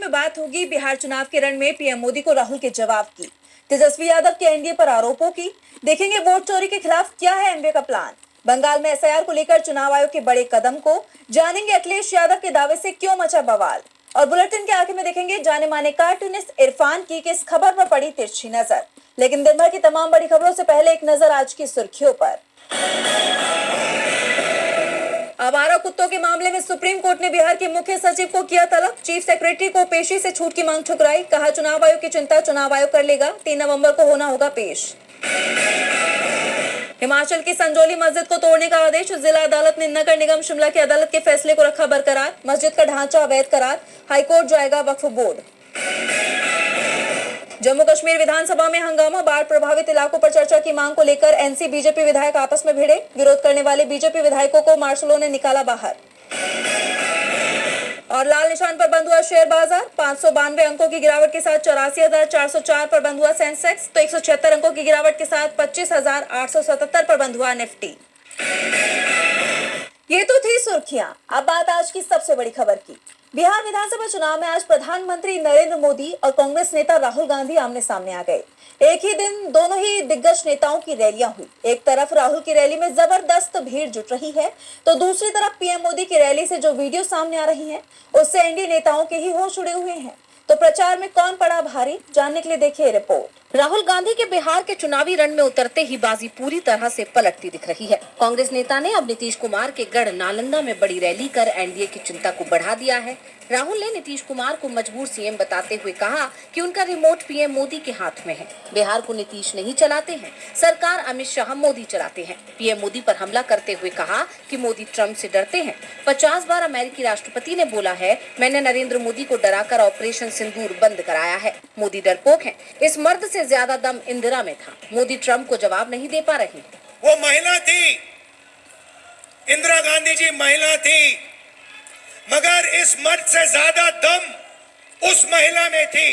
में बात होगी बिहार चुनाव के रण में पीएम मोदी को राहुल के जवाब की, तेजस्वी यादव के एनडीए पर आरोपों की, देखेंगे वोट चोरी के खिलाफ क्या है एमवे का प्लान, बंगाल में एसआईआर को लेकर चुनाव आयोग के बड़े कदम को, जानेंगे अखिलेश यादव के दावे से क्यों मचा बवाल, और बुलेटिन के आखिर में देखेंगे जाने माने कार्टूनिस्ट इरफान की किस खबर पर पड़ी तिरछी नजर। लेकिन दिन भर की तमाम बड़ी खबरों से पहले एक नजर आज की सुर्खियों पर। आवारा कुत्तों के मामले में सुप्रीम कोर्ट ने बिहार के मुख्य सचिव को किया तलब, चीफ सेक्रेटरी को पेशी से छूट की मांग ठुकराई, कहा चुनाव आयोग की चिंता चुनाव आयोग कर लेगा, 3 नवंबर को होना होगा पेश। हिमाचल की संजौली मस्जिद को तोड़ने का आदेश, जिला अदालत ने नगर निगम शिमला की अदालत के फैसले को रखा बरकरार, मस्जिद का ढांचा अवैध करार, हाईकोर्ट जाएगा वक्फ बोर्ड। जम्मू कश्मीर विधानसभा में हंगामा, बाढ़ प्रभावित इलाकों पर चर्चा की मांग को लेकर एनसी बीजेपी विधायक आपस में भिड़े, विरोध करने वाले बीजेपी विधायकों को मार्शलों ने निकाला बाहर। और लाल निशान पर बंद हुआ शेयर बाजार, 592 अंकों की गिरावट के साथ 84,404 पर बंद हुआ सेंसेक्स, तो 176 अंकों की गिरावट के साथ 25,877 पर बंद हुआ निफ्टी। ये तो थी सुर्खियां। अब बात आज की सबसे बड़ी खबर की। बिहार विधानसभा चुनाव में आज प्रधानमंत्री नरेंद्र मोदी और कांग्रेस नेता राहुल गांधी आमने सामने आ गए। एक ही दिन दोनों ही दिग्गज नेताओं की रैलियां हुई। एक तरफ राहुल की रैली में जबरदस्त भीड़ जुट रही है, तो दूसरी तरफ पीएम मोदी की रैली से जो वीडियो सामने आ रही हैं, उससे एनडीए नेताओं के ही होश उड़े हुए हैं। तो प्रचार में कौन पड़ा भारी, जानने के लिए देखिए रिपोर्ट। राहुल गांधी के बिहार के चुनावी रण में उतरते ही बाजी पूरी तरह से पलटती दिख रही है। कांग्रेस नेता ने अब नीतीश कुमार के गढ़ नालंदा में बड़ी रैली कर एनडीए की चिंता को बढ़ा दिया है। राहुल ने नीतीश कुमार को मजबूर सीएम बताते हुए कहा कि उनका रिमोट पीएम मोदी के हाथ में है। बिहार को नीतीश नहीं चलाते हैं, सरकार अमित शाह मोदी चलाते हैं। पीएम मोदी पर हमला करते हुए कहा कि मोदी ट्रंप से डरते हैं। 50 बार अमेरिकी राष्ट्रपति ने बोला है, मैंने नरेंद्र मोदी को डराकर ऑपरेशन सिंदूर बंद कराया है। मोदी डरपोक हैं। इस मर्द से ज्यादा दम इंदिरा में था। मोदी ट्रंप को जवाब नहीं दे पा रही। वो महिला थी, इंदिरा गांधी जी महिला थी, मगर इस मर्द से ज्यादा दम उस महिला में थी।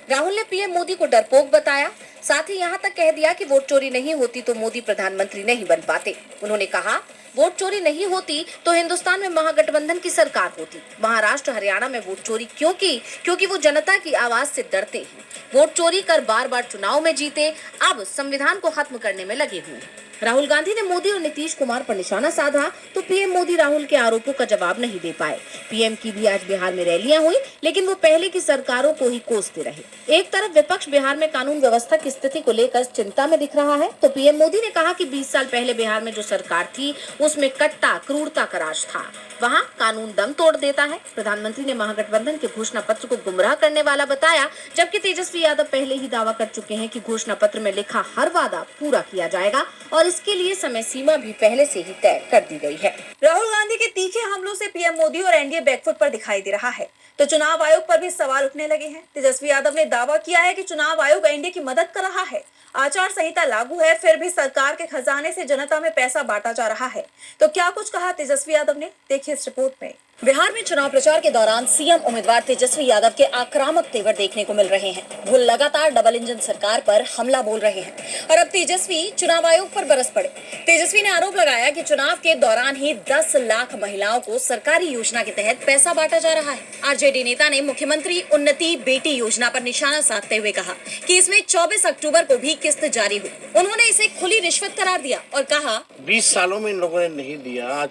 राहुल ने पीएम मोदी को डरपोक बताया, साथ ही यहाँ तक कह दिया कि वोट चोरी नहीं होती तो मोदी प्रधानमंत्री नहीं बन पाते। उन्होंने कहा, वोट चोरी नहीं होती तो हिंदुस्तान में महागठबंधन की सरकार होती। महाराष्ट्र हरियाणा में वोट चोरी क्यों की? क्योंकि वो जनता की आवाज से डरते हैं। वोट चोरी कर बार बार चुनाव में जीते, अब संविधान को खत्म करने में लगे हुए हैं। राहुल गांधी ने मोदी और नीतीश कुमार पर निशाना साधा तो पीएम मोदी राहुल के आरोपों का जवाब नहीं दे पाए। पीएम की भी आज बिहार में रैलियां हुई, लेकिन वो पहले की सरकारों को ही कोसते रहे। एक तरफ विपक्ष बिहार में कानून व्यवस्था की स्थिति को लेकर चिंता में दिख रहा है, तो पीएम मोदी ने कहा कि 20 साल पहले बिहार में जो सरकार थी उसमें कट्टा क्रूरता का राज था, वहाँ कानून दम तोड़ देता है। प्रधानमंत्री ने महागठबंधन के घोषणा पत्र को गुमराह करने वाला बताया, जबकि तेजस्वी यादव पहले ही दावा कर चुके हैं कि घोषणा पत्र में लिखा हर वादा पूरा किया जाएगा और इसके लिए समय सीमा भी पहले से ही तय कर दी गई है। राहुल गांधी के तीखे हमलों से पीएम मोदी और एनडीए बैकफुट पर दिखाई दे रहा है, तो चुनाव आयोग पर भी सवाल उठने लगे हैं। तेजस्वी यादव ने दावा किया है कि चुनाव आयोग एनडीए की मदद कर रहा है। आचार संहिता लागू है, फिर भी सरकार के खजाने से जनता में पैसा बांटा जा रहा है। तो क्या कुछ कहा तेजस्वी यादव ने, देखिए इस रिपोर्ट में। बिहार में चुनाव प्रचार के दौरान सीएम उम्मीदवार तेजस्वी यादव के आक्रामक तेवर देखने को मिल रहे हैं। वो लगातार डबल इंजन सरकार पर हमला बोल रहे हैं और अब तेजस्वी चुनाव आयोग पर बरस पड़े। तेजस्वी ने आरोप लगाया कि चुनाव के दौरान ही 10 लाख महिलाओं को सरकारी योजना के तहत पैसा बांटा जा रहा है। आरजेडी नेता ने मुख्यमंत्री उन्नति बेटी योजना पर निशाना साधते हुए कहा कि इसमें 24 अक्टूबर को भी किस्त जारी हुई। उन्होंने इसे खुली रिश्वत करार दिया और कहा, 20 सालों में इन लोगों ने नहीं दिया, आज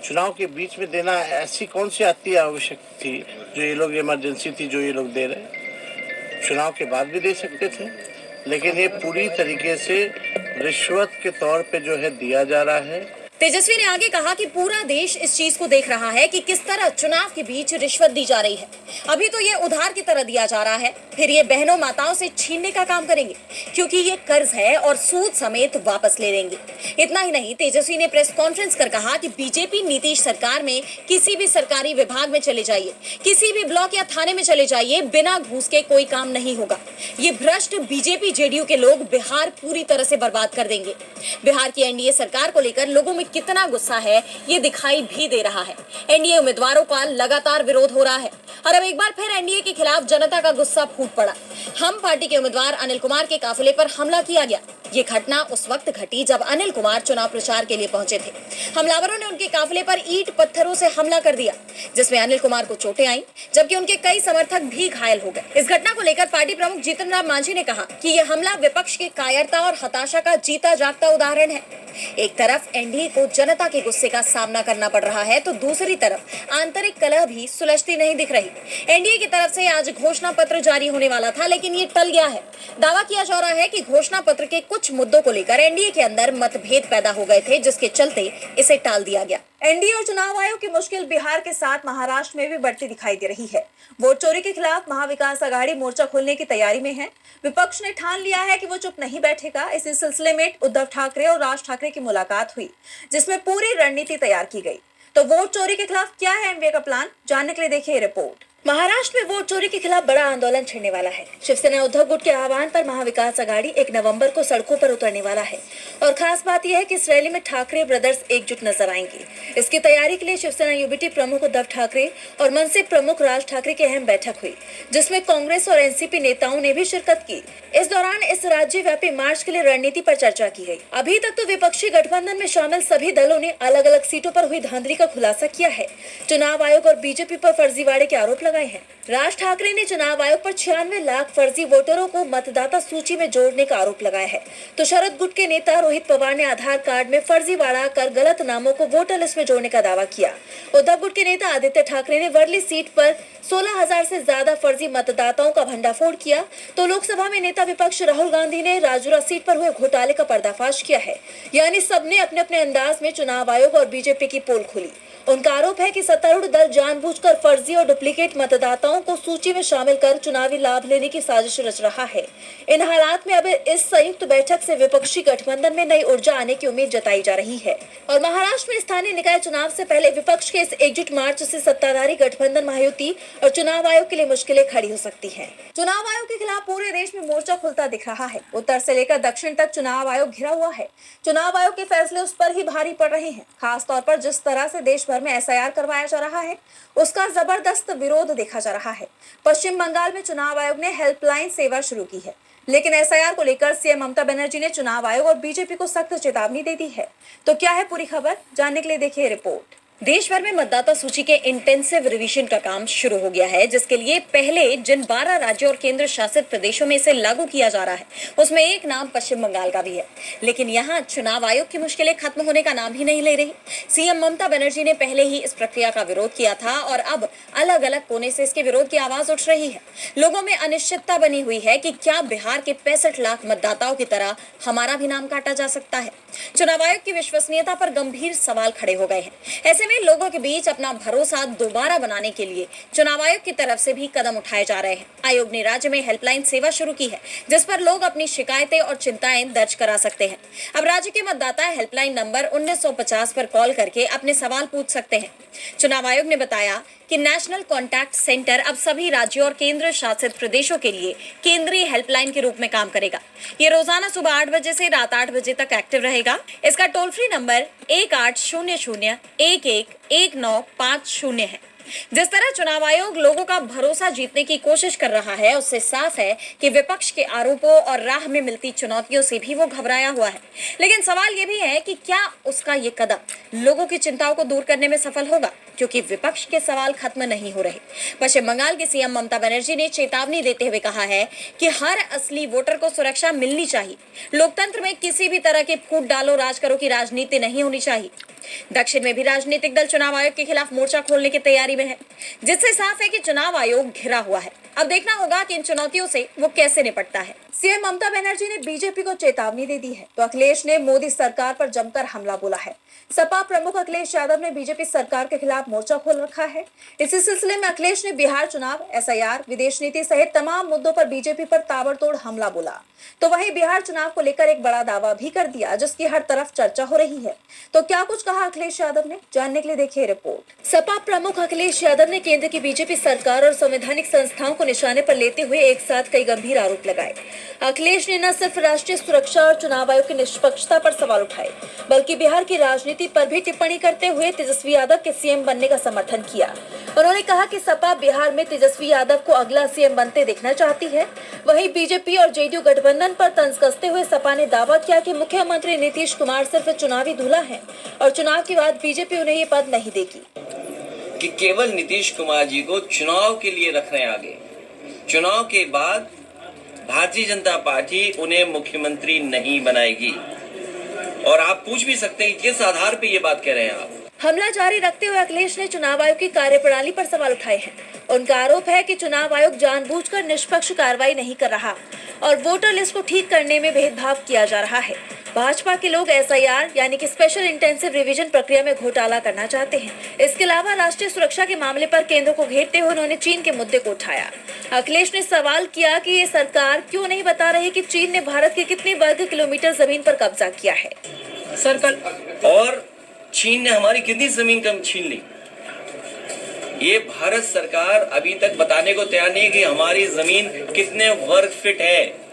चुनाव के बीच में देना ऐसी कौन सी अति आवश्यक थी जो ये लोग, इमरजेंसी थी जो ये लोग दे रहे? चुनाव के बाद भी दे सकते थे, लेकिन ये पूरी तरीके से रिश्वत के तौर पे जो है दिया जा रहा है। तेजस्वी ने आगे कहा कि पूरा देश इस चीज को देख रहा है कि किस तरह चुनाव के बीच रिश्वत दी जा रही है। अभी तो ये उधार की तरह दिया जा रहा है, फिर ये बहनों माताओं से छीनने का काम करेंगे, क्योंकि ये कर्ज है और सूद समेत वापस ले लेंगे। इतना ही नहीं, तेजस्वी ने प्रेस कॉन्फ्रेंस कर कहा कि बीजेपी नीतीश सरकार में किसी भी सरकारी विभाग में चले जाइए, किसी भी ब्लॉक या थाने में चले जाइए, बिना घूस के कोई काम नहीं होगा। ये भ्रष्ट बीजेपी जेडीयू के लोग बिहार पूरी तरह से बर्बाद कर देंगे। बिहार की एनडीए सरकार को लेकर लोगों में कितना गुस्सा है ये दिखाई भी दे रहा है। एनडीए उम्मीदवारों का लगातार विरोध हो रहा है और अब एक बार फिर एनडीए के खिलाफ जनता का गुस्सा फूट पड़ा। हम पार्टी के उम्मीदवार अनिल कुमार के काफिले पर हमला किया गया। ये घटना उस वक्त घटी जब अनिल कुमार चुनाव प्रचार के लिए पहुंचे थे। हमलावरों ने उनके काफिले पर ईंट पत्थरों से हमला कर दिया, जिसमें अनिल कुमार को चोटें आई। जबकि उनके कई समर्थक भी घायल हो गए। इस घटना को लेकर पार्टी प्रमुख जीतन राम मांझी ने कहा कि यह हमला विपक्ष की कायरता और हताशा का जीता जागता उदाहरण है। एक तरफ एनडीए को जनता के गुस्से का सामना करना पड़ रहा है तो दूसरी तरफ आंतरिक कलह भी सुलझती नहीं दिख रही। एनडीए की तरफ से आज घोषणा पत्र जारी होने वाला था, लेकिन ये टल गया है। दावा किया जा रहा है कि घोषणा पत्र के कुछ मुद्दों को लेकर एनडीए के अंदर मतभेद पैदा हो गए थे, जिसके चलते इसे टाल दिया गया। एनडीए और चुनाव आयोग की मुश्किल बिहार के साथ महाराष्ट्र में भी बढ़ती दिखाई दे रही है। वोट चोरी के खिलाफ महाविकास आघाड़ी मोर्चा खोलने की तैयारी में है। विपक्ष ने ठान लिया है कि वो चुप नहीं बैठेगा। इसी सिलसिले में उद्धव ठाकरे और राज ठाकरे की मुलाकात हुई, जिसमें पूरी रणनीति तैयार की गई। तो वोट चोरी के खिलाफ क्या है एनडीए का प्लान, जानने के लिए देखिए रिपोर्ट। महाराष्ट्र में वोट चोरी के खिलाफ बड़ा आंदोलन छिड़ने वाला है। शिवसेना उद्धव गुट के आह्वान पर महाविकास आघाड़ी 1 नवंबर को सड़कों पर उतरने वाला है और खास बात यह है कि इस रैली में ठाकरे ब्रदर्स एकजुट नजर आएंगे। इसकी तैयारी के लिए शिवसेना यूबीटी प्रमुख उद्धव ठाकरे और मनसे प्रमुख राज ठाकरे की अहम बैठक हुई, जिसमें कांग्रेस और एनसीपी नेताओं ने भी शिरकत की। इस दौरान इस राज्यव्यापी मार्च के लिए रणनीति पर चर्चा की गई। अभी तक तो विपक्षी गठबंधन में शामिल सभी दलों ने अलग अलग सीटों पर हुई धांधली का खुलासा किया है। चुनाव आयोग और बीजेपी पर फर्जीवाड़े के आरोप लगाए हैं। राज ठाकरे ने चुनाव आयोग पर 96 लाख फर्जी वोटरों को मतदाता सूची में जोड़ने का आरोप लगाया है, तो शरद गुट के नेता रोहित पवार ने आधार कार्ड में फर्जीवाड़ा कर गलत नामों को वोटर लिस्ट में जोड़ने का दावा किया। उद्धव गुट के नेता आदित्य ठाकरे ने वर्ली सीट पर 16,000 से ज्यादा फर्जी मतदाताओं का भंडाफोड़ किया, तो लोकसभा में नेता विपक्ष राहुल गांधी ने राजूरा सीट पर हुए घोटाले का पर्दाफाश किया है। यानी सबने अपने अपने अंदाज में चुनाव आयोग और बीजेपी की पोल खोली। उनका आरोप है कि सत्तारूढ़ दल जानबूझकर फर्जी और डुप्लीकेट मतदाताओं को सूची में शामिल कर चुनावी लाभ लेने की साजिश रच रहा है। इन हालात में अब इस संयुक्त बैठक से विपक्षी गठबंधन में नई ऊर्जा आने की उम्मीद जताई जा रही है और महाराष्ट्र में स्थानीय निकाय चुनाव से पहले विपक्ष के इस एकजुट मार्च से सत्ताधारी गठबंधन महायुति और चुनाव आयोग के लिए मुश्किलें खड़ी हो सकती है। चुनाव आयोग के खिलाफ पूरे देश में मोर्चा खुलता दिख रहा है। उत्तर से लेकर दक्षिण तक चुनाव आयोग घिरा हुआ है। चुनाव आयोग के फैसले उस पर ही भारी पड़ रहे हैं। खास तौर पर जिस तरह से देश भर में एसआईआर करवाया जा रहा है, उसका जबरदस्त विरोध देखा जा रहा है। पश्चिम बंगाल में चुनाव आयोग ने हेल्पलाइन सेवा शुरू की है, लेकिन एसआईआर को लेकर सीएम ममता बनर्जी ने चुनाव आयोग और बीजेपी को सख्त चेतावनी दे दी है। तो क्या है पूरी खबर, जानने के लिए देखिए रिपोर्ट। देश भर में मतदाता सूची के इंटेंसिव रिवीजन का काम शुरू हो गया है, जिसके लिए पहले जिन 12 राज्यों और केंद्र शासित प्रदेशों में इसे लागू किया जा रहा है, उसमें एक नाम पश्चिम बंगाल का भी है। लेकिन यहाँ चुनाव आयोग की मुश्किलें खत्म होने का नाम ही नहीं ले रही। सीएम ममता बनर्जी ने पहले ही इस प्रक्रिया का विरोध किया था और अब अलग अलग कोने से इसके विरोध की आवाज उठ रही है। लोगों में अनिश्चितता बनी हुई है कि क्या बिहार के 65 लाख मतदाताओं की तरह हमारा भी नाम काटा जा सकता है। चुनाव आयोग की विश्वसनीयता पर गंभीर सवाल खड़े हो गए हैं। ऐसे में लोगों के बीच अपना भरोसा दोबारा बनाने के लिए चुनाव आयोग की तरफ से भी कदम उठाए जा रहे हैं। आयोग ने राज्य में हेल्पलाइन सेवा शुरू की है, जिस पर लोग अपनी शिकायतें और चिंताएं दर्ज करा सकते हैं। अब राज्य के मतदाता हेल्पलाइन नंबर 1950 पर कॉल करके अपने सवाल पूछ सकते हैं। चुनाव आयोग ने बताया कि नेशनल कॉन्टैक्ट सेंटर अब सभी राज्यों और केंद्र शासित प्रदेशों के लिए केंद्रीय हेल्पलाइन के रूप में काम करेगा। ये रोजाना सुबह 8 बजे से रात 8 बजे तक एक्टिव रहेगा। इसका टोल फ्री नंबर 1800-111950 है। जिस तरह चुनाव आयोग लोगों का भरोसा जीतने की कोशिश कर रहा है, उससे साफ है कि विपक्ष के आरोपों और राह में मिलती चुनौतियों से भी वो घबराया हुआ है। लेकिन सवाल ये भी है कि क्या उसका ये कदम लोगों की चिंताओं को दूर करने में सफल होगा, क्योंकि विपक्ष के सवाल खत्म नहीं हो रहे। पश्चिम बंगाल के सीएम ममता बनर्जी ने चेतावनी देते हुए कहा है कि हर असली वोटर को सुरक्षा मिलनी चाहिए। लोकतंत्र में किसी भी तरह के फूट डालो राज करो की राजनीति नहीं होनी चाहिए। दक्षिण में भी राजनीतिक दल चुनाव आयोग के खिलाफ मोर्चा खोलने की तैयारी में है, जिससे साफ है कि चुनाव आयोग घिरा हुआ है। अब देखना होगा कि इन चुनौतियों से वो कैसे निपटता है। सीएम ममता बनर्जी ने बीजेपी को चेतावनी दे दी है, तो अखिलेश ने मोदी सरकार पर जमकर हमला बोला है। सपा प्रमुख अखिलेश यादव ने बीजेपी सरकार के खिलाफ मोर्चा खोल रखा है। इसी सिलसिले में अखिलेश ने बिहार चुनाव, एसआईआर, विदेश नीति सहित तमाम मुद्दों पर बीजेपी पर ताबड़तोड़ हमला बोला। तो वहीं बिहार चुनाव को लेकर एक बड़ा दावा भी कर दिया, जिसकी हर तरफ चर्चा हो रही है। तो क्या कुछ कहा अखिलेश यादव ने, जानने के लिए देखिए रिपोर्ट। सपा प्रमुख अखिलेश यादव ने केंद्र की बीजेपी सरकार और संवैधानिक संस्थाओं को निशाने पर लेते हुए एक साथ कई गंभीर आरोप लगाए। अखिलेश ने न सिर्फ राष्ट्रीय सुरक्षा और चुनाव आयोग की निष्पक्षता पर सवाल उठाए, बल्कि बिहार की राजनीति पर भी टिप्पणी करते हुए तेजस्वी यादव के सीएम बनने का समर्थन किया। उन्होंने कहा कि सपा बिहार में तेजस्वी यादव को अगला सीएम बनते देखना चाहती है। वहीं बीजेपी और जेडीयू गठबंधन पर तंज कसते हुए सपा ने दावा किया कि मुख्यमंत्री नीतीश कुमार सिर्फ चुनावी दूल्हा है और चुनाव के बाद बीजेपी उन्हें ये पद नहीं देगी। कि केवल नीतीश कुमार जी को चुनाव के लिए रख रहे हैं आगे। चुनाव के बाद भारतीय जनता पार्टी उन्हें मुख्यमंत्री नहीं बनाएगी। और आप पूछ भी सकते हैं किस आधार पे ये बात कह रहे हैं आप। हमला जारी रखते हुए अखिलेश ने चुनाव आयोग की कार्यप्रणाली पर सवाल उठाए हैं। उनका आरोप है कि चुनाव आयोग जानबूझकर निष्पक्ष कार्रवाई नहीं कर रहा और वोटर लिस्ट को ठीक करने में भेदभाव किया जा रहा है। भाजपा के लोग SIR यानी कि स्पेशल इंटेंसिव रिवीजन प्रक्रिया में घोटाला करना चाहते हैं। इसके अलावा राष्ट्रीय सुरक्षा के मामले पर केंद्र को घेरते हुए उन्होंने चीन के मुद्दे को उठाया। अखिलेश ने सवाल किया कि ये सरकार क्यों नहीं बता रही कि चीन ने भारत के कितने वर्ग किलोमीटर जमीन पर कब्जा किया है। और चीन ने हमारी कितनी जमीन कम छीन ली, ये भारत सरकार अभी तक बताने को तैयार नहीं कि हमारी जमीन कितने वर्ग फीट है,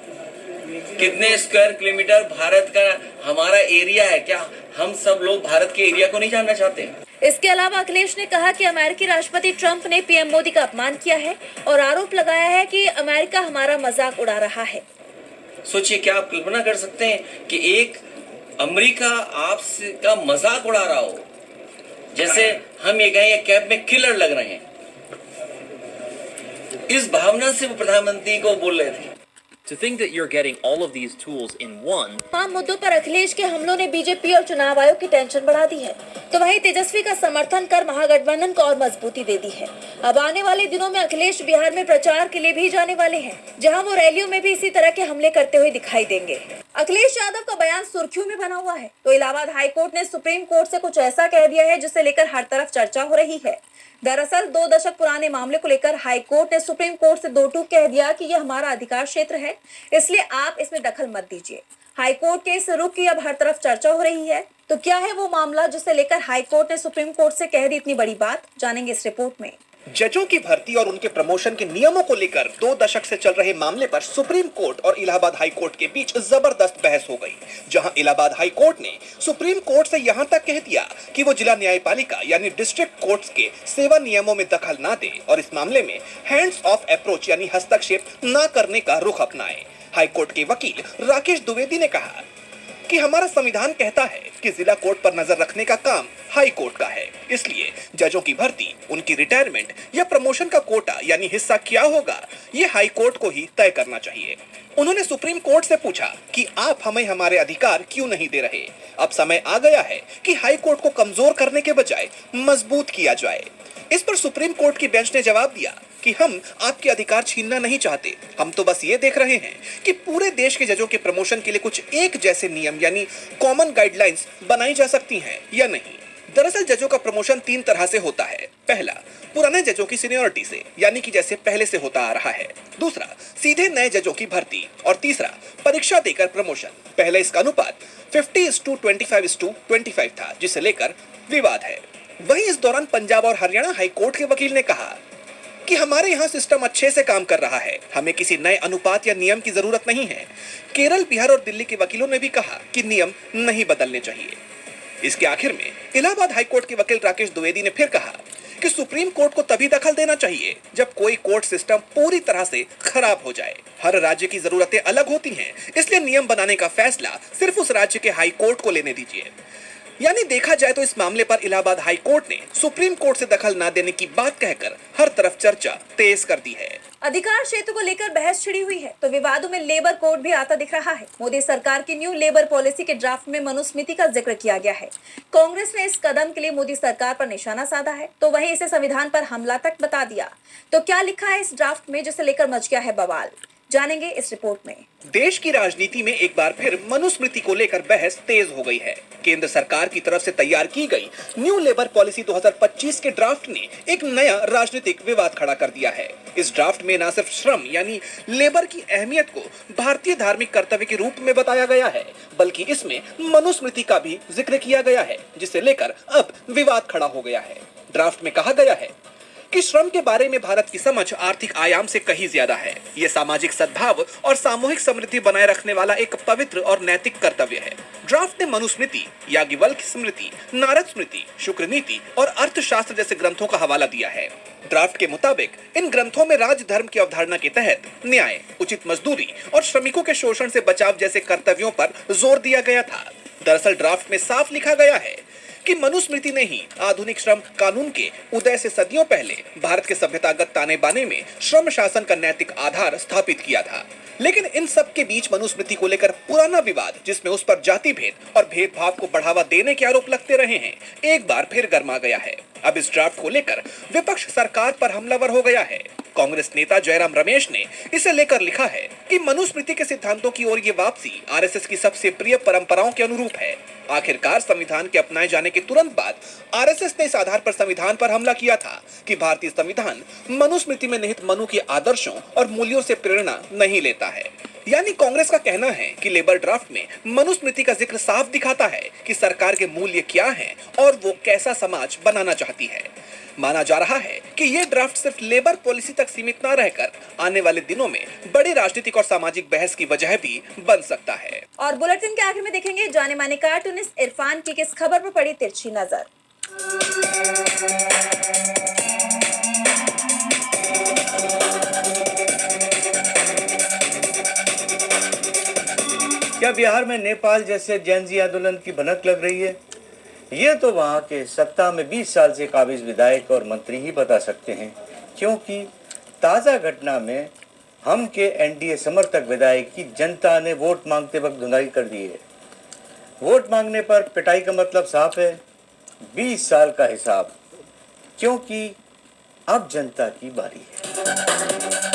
कितने स्क्वायर किलोमीटर भारत का हमारा एरिया है। क्या हम सब लोग भारत के एरिया को नहीं जानना चाहते? इसके अलावा अखिलेश ने कहा कि अमेरिकी राष्ट्रपति ट्रंप ने PM मोदी का अपमान किया है और आरोप लगाया है कि अमेरिका हमारा मजाक उड़ा रहा है। सोचिए, क्या आप कल्पना कर सकते हैं कि एक अमेरिका आपका मजाक उड़ा रहा हो, जैसे हम ये कहें कैब में किलर लग रहे हैं। इस भावना से वो प्रधानमंत्री को बोल रहे थे। To think that you're getting all of these tools in one. तमाम मुद्दों पर अखिलेश के हमलों ने बीजेपी और चुनाव आयोग की टेंशन बढ़ा दी है, तो वहीं तेजस्वी का समर्थन कर महागठबंधन को और मजबूती दे दी है। अब आने वाले दिनों में अखिलेश बिहार में प्रचार के लिए भी जाने वाले हैं, जहां वो रैलियों में भी इसी तरह के हमले करते हुए दिखाई देंगे। अखिलेश यादव का बयान सुर्खियों में बना हुआ है, तो इलाहाबाद हाईकोर्ट ने सुप्रीम कोर्ट से कुछ ऐसा कह दिया है जिसे लेकर हर तरफ चर्चा हो रही है। दरअसल 2 दशक पुराने मामले को लेकर हाईकोर्ट ने सुप्रीम कोर्ट से 2 टूक कह दिया कि यह हमारा अधिकार क्षेत्र है, इसलिए आप इसमें दखल मत दीजिए। हाईकोर्ट के इस रुख की अब हर तरफ चर्चा हो रही है, तो क्या है वो मामला जिसे लेकर हाईकोर्ट ने सुप्रीम कोर्ट से कह दी इतनी बड़ी बात, जानेंगे इस रिपोर्ट में। जजों की भर्ती और उनके प्रमोशन के नियमों को लेकर 2 दशक से चल रहे मामले पर सुप्रीम कोर्ट और इलाहाबाद हाई कोर्ट के बीच जबरदस्त बहस हो गई, जहां इलाहाबाद हाई कोर्ट ने सुप्रीम कोर्ट से यहां तक कह दिया कि वो जिला न्यायपालिका यानी डिस्ट्रिक्ट कोर्ट्स के सेवा नियमों में दखल ना दे और इस मामले में हैंड्स ऑफ अप्रोच यानी हस्तक्षेप ना करने का रुख अपनाए। हाई कोर्ट के वकील राकेश द्विवेदी ने कहा कि हमारा संविधान कहता है कि जिला कोर्ट पर नजर रखने का काम हाई कोर्ट का है, इसलिए जजों की भर्ती, उनकी रिटायरमेंट या प्रमोशन का कोटा यानी हिस्सा क्या होगा, ये हाई कोर्ट को ही तय करना चाहिए। उन्होंने सुप्रीम कोर्ट से पूछा कि आप हमें हमारे अधिकार क्यों नहीं दे रहे। अब समय आ गया है कि हाई कोर्ट को कमजोर करने के बजाय मजबूत किया जाए। इस पर सुप्रीम कोर्ट की बेंच ने जवाब दिया कि हम आपके अधिकार छीनना नहीं चाहते, हम तो बस ये देख रहे हैं कि पूरे देश के जजों के प्रमोशन के लिए कुछ एक जैसे नियम यानी कॉमन गाइडलाइंस बनाई जा सकती हैं या नहीं। दरअसल जजों का प्रमोशन 3 तरह से होता है। पहला, पुराने जजों की सीनियरिटी से यानी कि जैसे पहले से होता आ रहा है। दूसरा, सीधे नए जजों की भर्ती। और तीसरा, परीक्षा देकर प्रमोशन। पहले इसका अनुपात 50:25:25 था, जिसे लेकर विवाद है। वहीं इस दौरान पंजाब और हरियाणा हाई कोर्ट के वकील ने कहा कि हमारे यहाँ सिस्टम अच्छे से काम कर रहा है, हमें किसी नए अनुपात या नियम की जरूरत नहीं है। केरल, बिहार और दिल्ली के वकीलों ने भी कहा कि नियम नहीं बदलने चाहिए। इसके आखिर में इलाहाबाद हाई कोर्ट के वकील राकेश द्विवेदी ने फिर कहा कि सुप्रीम कोर्ट को तभी दखल देना चाहिए जब कोई कोर्ट सिस्टम पूरी तरह से खराब हो जाए। हर राज्य की जरूरतें अलग होती हैं, इसलिए नियम बनाने का फैसला सिर्फ उस राज्य के हाई कोर्ट को लेने दीजिए। यानी देखा जाए तो इस मामले पर इलाहाबाद हाई कोर्ट ने सुप्रीम कोर्ट से दखल न देने की बात कहकर हर तरफ चर्चा तेज कर दी है। अधिकार क्षेत्र को लेकर बहस छिड़ी हुई है, तो विवादों में लेबर कोड भी आता दिख रहा है। मोदी सरकार की न्यू लेबर पॉलिसी के ड्राफ्ट में मनुस्मृति का जिक्र किया गया है। कांग्रेस ने इस कदम के लिए मोदी सरकार पर निशाना साधा है, तो वहीं इसे संविधान पर हमला तक बता दिया। तो क्या लिखा है इस ड्राफ्ट में जिसे लेकर मच गया है बवाल, जानेंगे इस रिपोर्ट में। देश की राजनीति में एक बार फिर मनुस्मृति को लेकर बहस तेज हो गई है। केंद्र सरकार की तरफ से तैयार की गई न्यू लेबर पॉलिसी 2025 के ड्राफ्ट ने एक नया राजनीतिक विवाद खड़ा कर दिया है। इस ड्राफ्ट में न सिर्फ श्रम यानी लेबर की अहमियत को भारतीय धार्मिक कर्तव्य के रूप में बताया गया है, बल्कि इसमें मनुस्मृति का भी जिक्र किया गया है, जिसे लेकर अब विवाद खड़ा हो गया है। ड्राफ्ट में कहा गया है कि श्रम के बारे में भारत की समझ आर्थिक आयाम से कहीं ज्यादा है। यह सामाजिक सद्भाव और सामूहिक समृद्धि बनाए रखने वाला एक पवित्र और नैतिक कर्तव्य है। ड्राफ्ट ने मनुस्मृति, याज्ञवल्क्य स्मृति, नारद स्मृति, शुक्र नीति और अर्थशास्त्र जैसे ग्रंथों का हवाला दिया है। ड्राफ्ट के मुताबिक इन ग्रंथों में राज धर्म की अवधारणा के तहत न्याय, उचित मजदूरी और श्रमिकों के शोषण से बचाव जैसे कर्तव्यों पर जोर दिया गया था। दरअसल ड्राफ्ट में साफ लिखा गया है कि मनुस्मृति ने ही आधुनिक श्रम कानून के उदय से सदियों पहले भारत के सभ्यतागत ताने बाने में श्रम शासन का नैतिक आधार स्थापित किया था। लेकिन इन सब के बीच मनुस्मृति को लेकर पुराना विवाद, जिसमें उस पर जाति भेद और भेदभाव को बढ़ावा देने के आरोप लगते रहे हैं, एक बार फिर गर्मा गया है। अब इस ड्राफ्ट को लेकर विपक्ष सरकार पर हमलावर हो गया है। कांग्रेस नेता जयराम रमेश ने इसे लेकर लिखा है कि मनुस्मृति के सिद्धांतों की ओर ये वापसी आरएसएस की सबसे प्रिय परंपराओं के अनुरूप है। आखिरकार संविधान के अपनाए जाने के तुरंत बाद आरएसएस ने इस आधार पर संविधान पर हमला किया था कि भारतीय संविधान मनुस्मृति में निहित मनु के आदर्शों और मूल्यों से प्रेरणा नहीं लेता है। यानी कांग्रेस का कहना है कि लेबर ड्राफ्ट में मनुस्मृति का जिक्र साफ दिखाता है कि सरकार के मूल्य क्या हैं और वो कैसा समाज बनाना चाहती है। माना जा रहा है कि ये ड्राफ्ट सिर्फ लेबर पॉलिसी तक सीमित न रहकर आने वाले दिनों में बड़ी राजनीतिक और सामाजिक बहस की वजह भी बन सकता है। और बुलेटिन के आखिर में देखेंगे जाने माने कार्टूनिस्ट इरफान की किस खबर पर पड़ी तिरछी नजर। क्या बिहार में नेपाल जैसे जैनजी आंदोलन की भनक लग रही है? ये तो वहाँ के सत्ता में 20 साल से काबिज विधायक और मंत्री ही बता सकते हैं, क्योंकि ताज़ा घटना में हम के एनडीए समर्थक विधायक की जनता ने वोट मांगते वक्त धुंधाई कर दी है। वोट मांगने पर पिटाई का मतलब साफ है, 20 साल का हिसाब, क्योंकि अब जनता की बारी है।